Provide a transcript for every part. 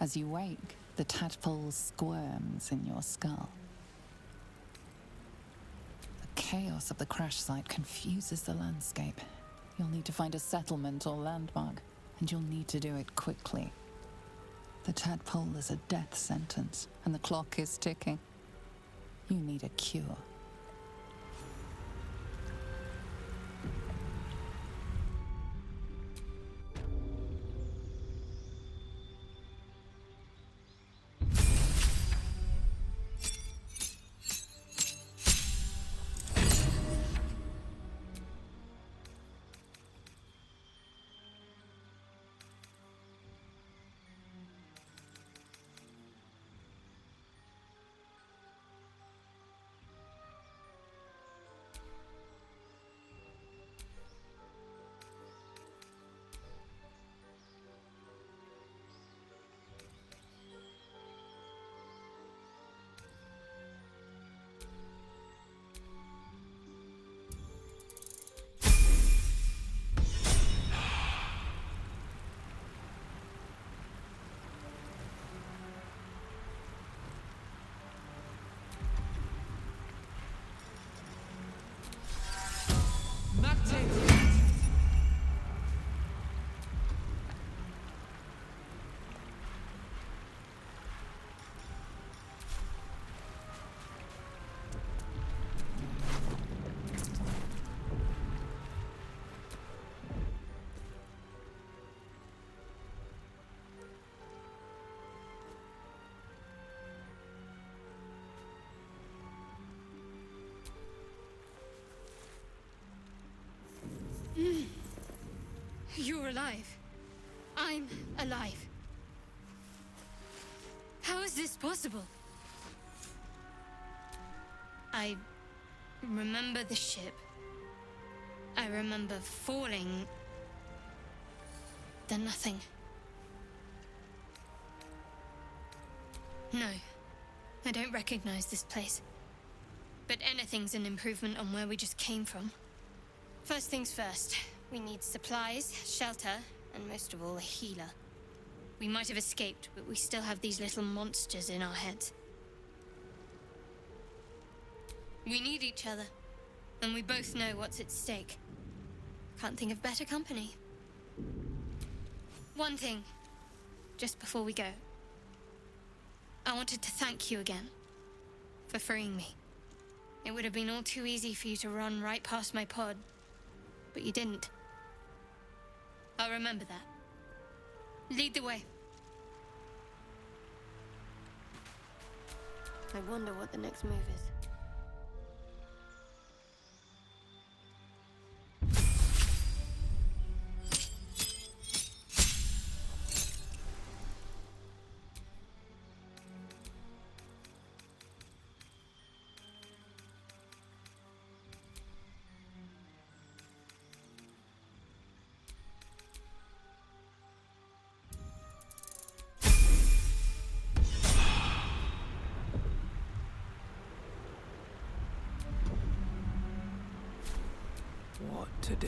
As you wake, the tadpole squirms in your skull. The chaos of the crash site confuses the landscape. You'll need to find a settlement or landmark, and you'll need to do it quickly. The tadpole is a death sentence, and the clock is ticking. You need a cure. You're alive. I'm alive. How is this possible? I remember the ship. I remember falling. Then nothing. No, I don't recognize this place. But anything's an improvement on where we just came from. First things first, we need supplies, shelter, and most of all, a healer. We might have escaped, but we still have these little monsters in our heads. We need each other, and we both know what's at stake. Can't think of better company. One thing, just before we go. I wanted to thank you again for freeing me. It would have been all too easy for you to run right past my pod, but you didn't. I'll remember that. Lead the way. I wonder what the next move is. What to do?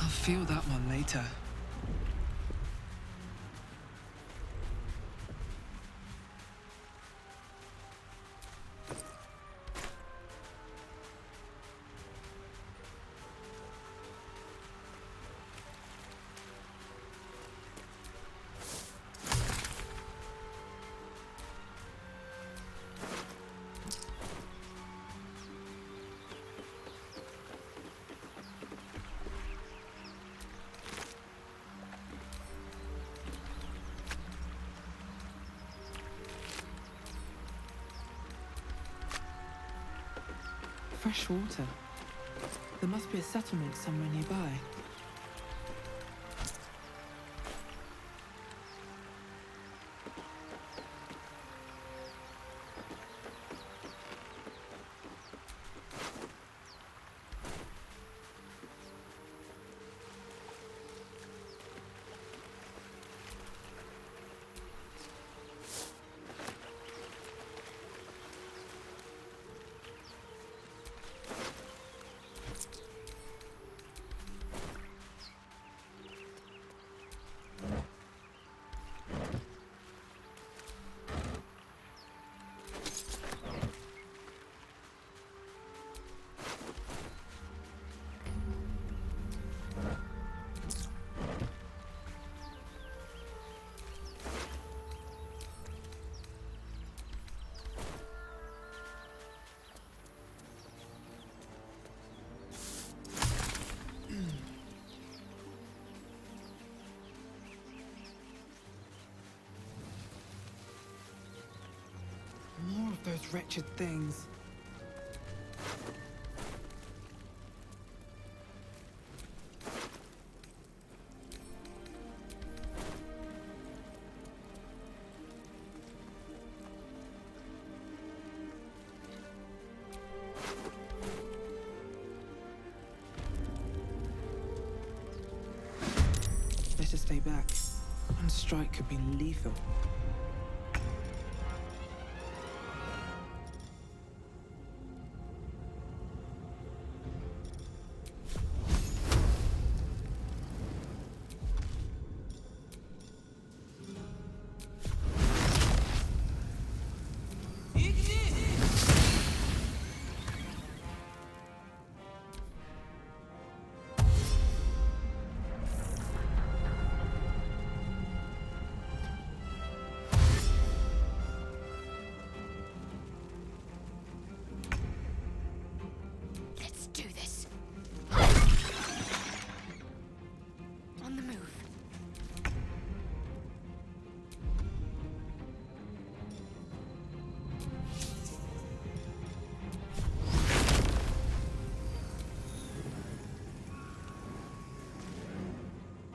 I'll feel that one later. Fresh water. There must be a settlement somewhere nearby. of those wretched things. Better stay back. One strike could be lethal.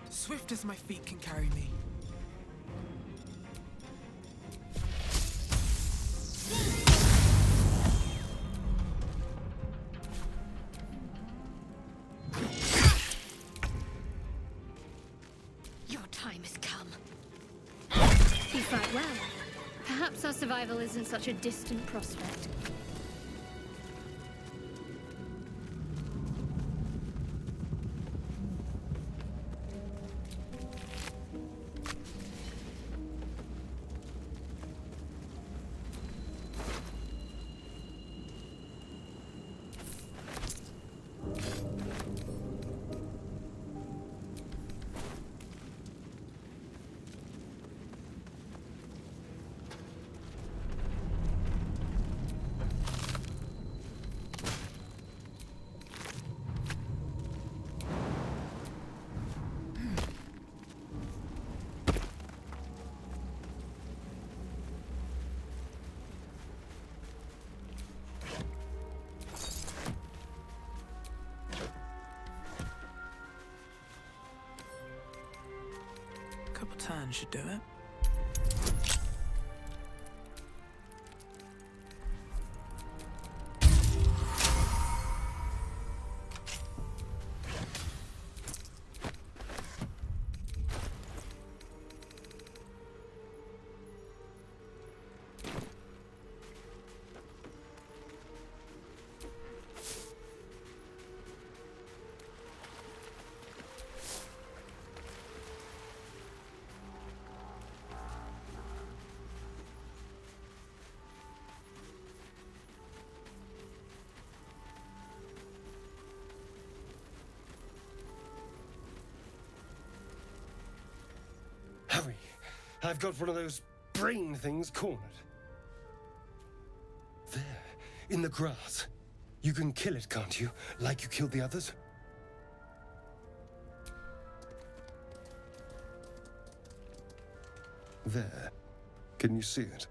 Swift as my feet can carry me. Your time has come. You fight well. Perhaps our survival isn't such a distant prospect. Couple turns should do it. Hurry! I've got one of those brain things cornered. There, in the grass. You can kill it, can't you? Like you killed the others? There. Can you see it?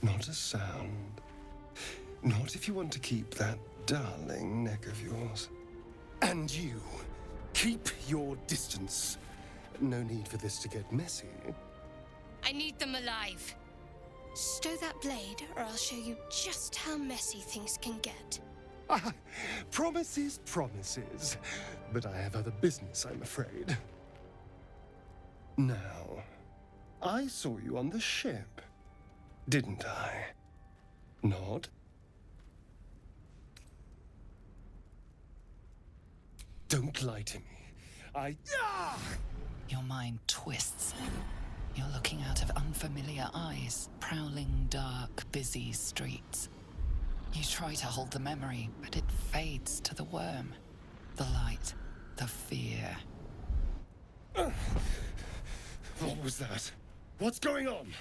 Not a sound. Not if you want to keep that darling neck of yours. And you, keep your distance. No need for this to get messy. I need them alive. Stow that blade, or I'll show you just how messy things can get. Ah, promises, promises. But I have other business, I'm afraid. Now, I saw you on the ship, didn't I? Nod? Don't lie to me. Your mind twists. You're looking out of unfamiliar eyes, prowling dark, busy streets. You try to hold the memory, but it fades to the worm. The light, the fear. What was that? What's going on?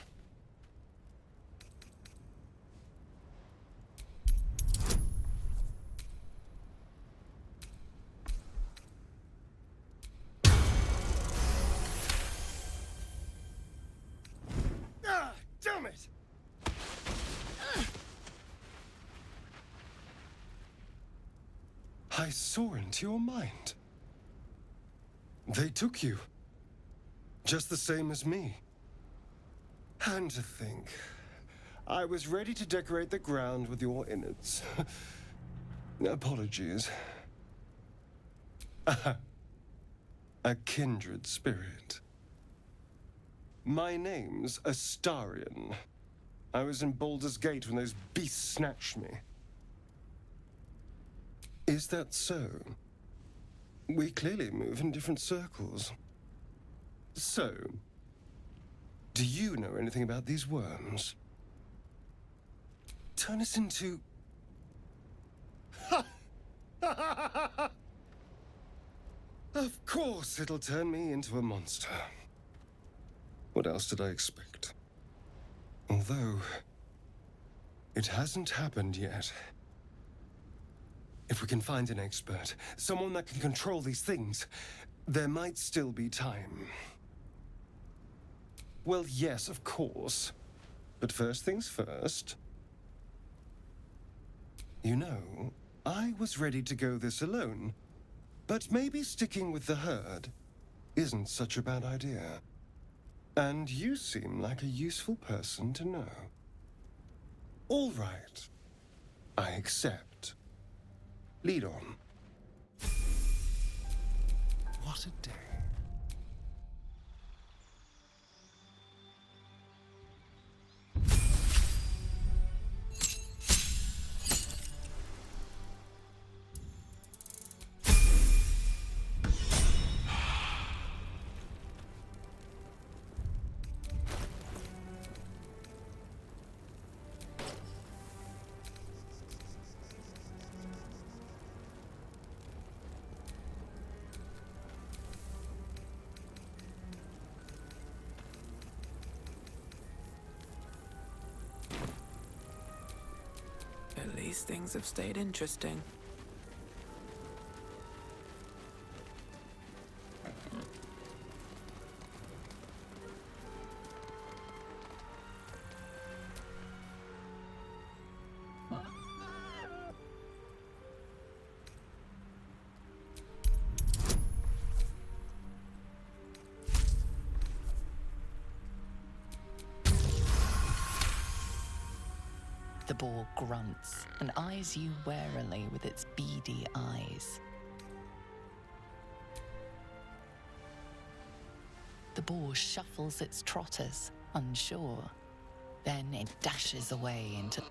I saw into your mind. They took you. Just the same as me. And to think, I was ready to decorate the ground with your innards. Apologies. A kindred spirit. My name's Astarion. I was in Baldur's Gate when those beasts snatched me. Is that so? We clearly move in different circles. So, do you know anything about these worms? Turn us into... Of course it'll turn me into a monster. What else did I expect? Although, it hasn't happened yet. If we can find an expert, someone that can control these things, there might still be time. Well, yes, of course. But first things first. You know, I was ready to go this alone, but maybe sticking with the herd isn't such a bad idea. And you seem like a useful person to know. All right. I accept. Lead on. What a day. At least things have stayed interesting. The boar grunts and eyes you warily with its beady eyes. The boar shuffles its trotters, unsure. Then it dashes away into...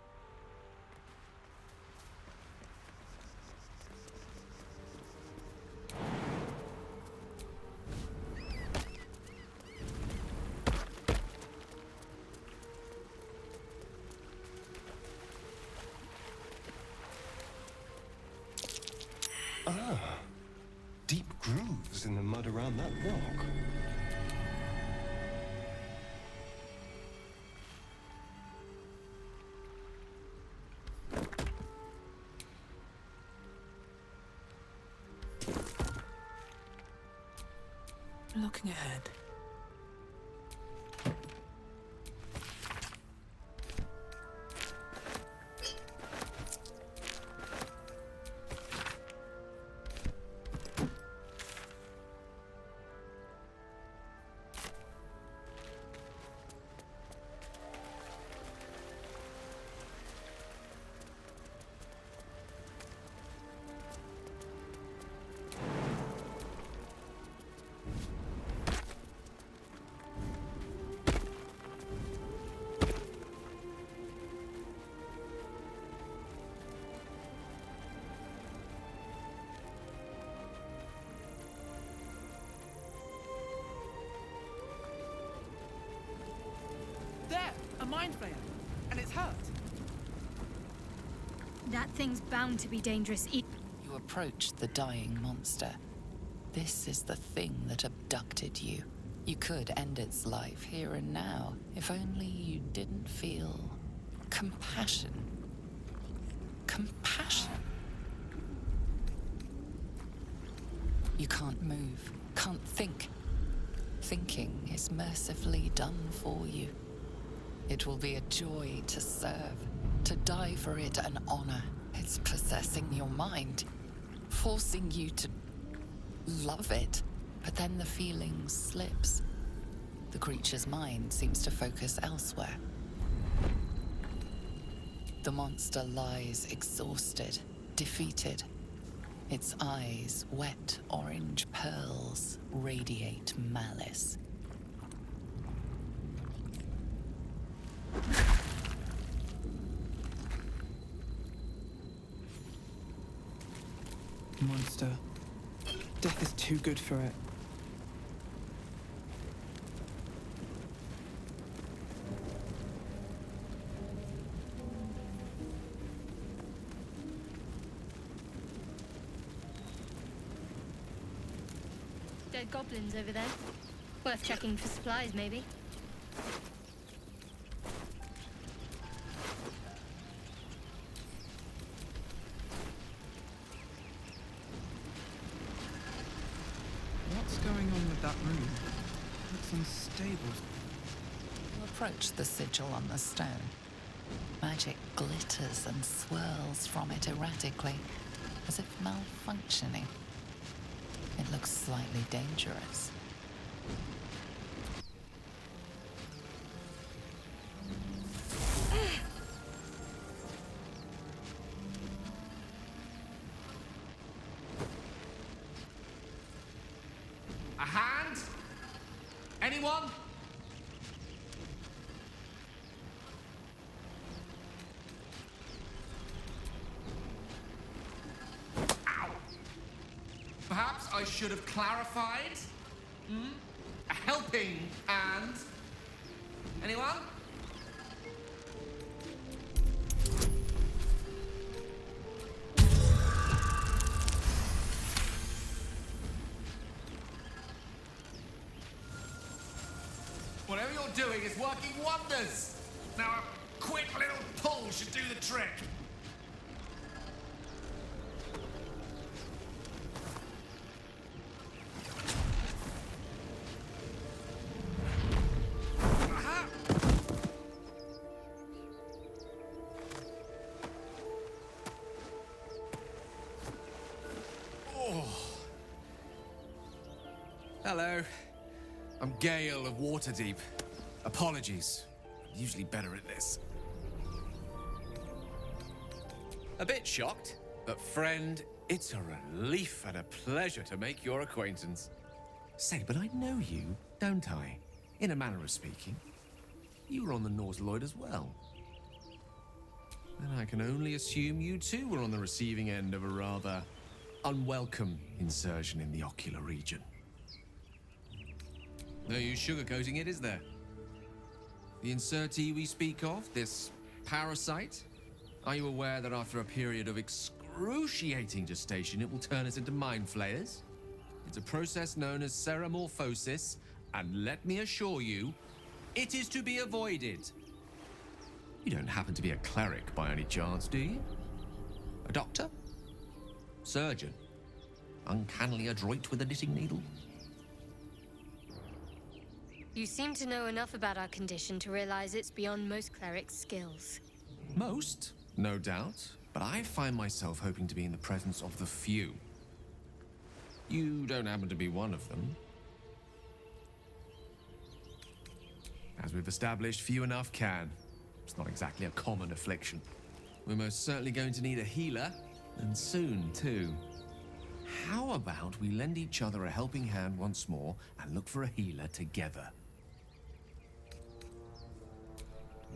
Ah, deep grooves in the mud around that rock. Looking ahead. There! A mind flayer! And it's hurt! That thing's bound to be dangerous. You approach the dying monster. This is the thing that abducted you. You could end its life here and now, if only you didn't feel compassion. Compassion. You can't move, can't think. Thinking is mercifully done for you. It will be a joy to serve, to die for it an honor. It's possessing your mind. forcing you to love it. But then the feeling slips. The creature's mind seems to focus elsewhere. The monster lies exhausted, defeated. Its eyes, wet orange pearls, radiate malice. Monster. Death is too good for it. Dead goblins over there. Worth checking for supplies, maybe. What's going on with that room? Looks unstable. You approach the sigil on the stone. Magic glitters and swirls from it erratically, as if malfunctioning. It looks slightly dangerous. A hand? Anyone? Perhaps I should have clarified? A helping hand? Anyone? Whatever you're doing is working wonders! Now a quick little pull should do the trick. Aha! Oh. Hello. I'm Gale of Waterdeep. Apologies. I'm usually better at this. A bit shocked, but friend, it's a relief and a pleasure to make your acquaintance. Say, but I know you, don't I? In a manner of speaking. You were on the Norse Lloyd as well. And I can only assume you too were on the receiving end of a rather unwelcome insertion in the ocular region. No use sugarcoating it, is there? The insertee we speak of, this parasite, are you aware that after a period of excruciating gestation, it will turn us into mind flayers? It's a process known as ceramorphosis, and let me assure you, it is to be avoided. You don't happen to be a cleric by any chance, do you? A doctor? Surgeon? Uncannily adroit with a knitting needle? You seem to know enough about our condition to realize it's beyond most clerics' skills. Most, no doubt, but I find myself hoping to be in the presence of the few. You don't happen to be one of them. As we've established, few enough can. It's not exactly a common affliction. We're most certainly going to need a healer, and soon, too. How about we lend each other a helping hand once more and look for a healer together?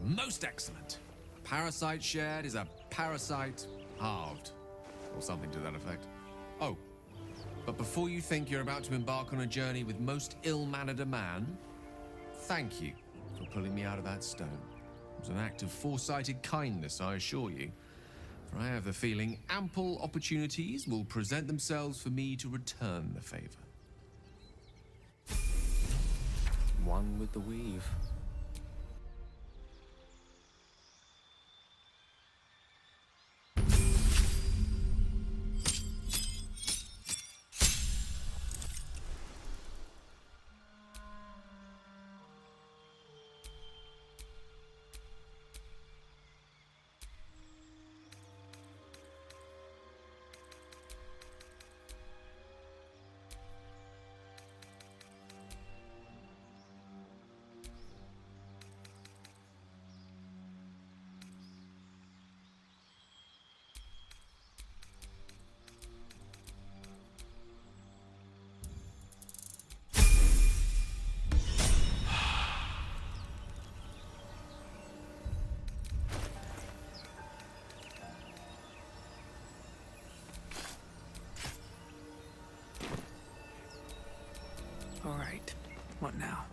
Most excellent. Parasite shared is a parasite halved, or something to that effect. Oh, but before you think you're about to embark on a journey with most ill-mannered a man, thank you for pulling me out of that stone. It was an act of foresighted kindness, I assure you. For I have the feeling ample opportunities will present themselves for me to return the favor. One with the weave. All right. What now?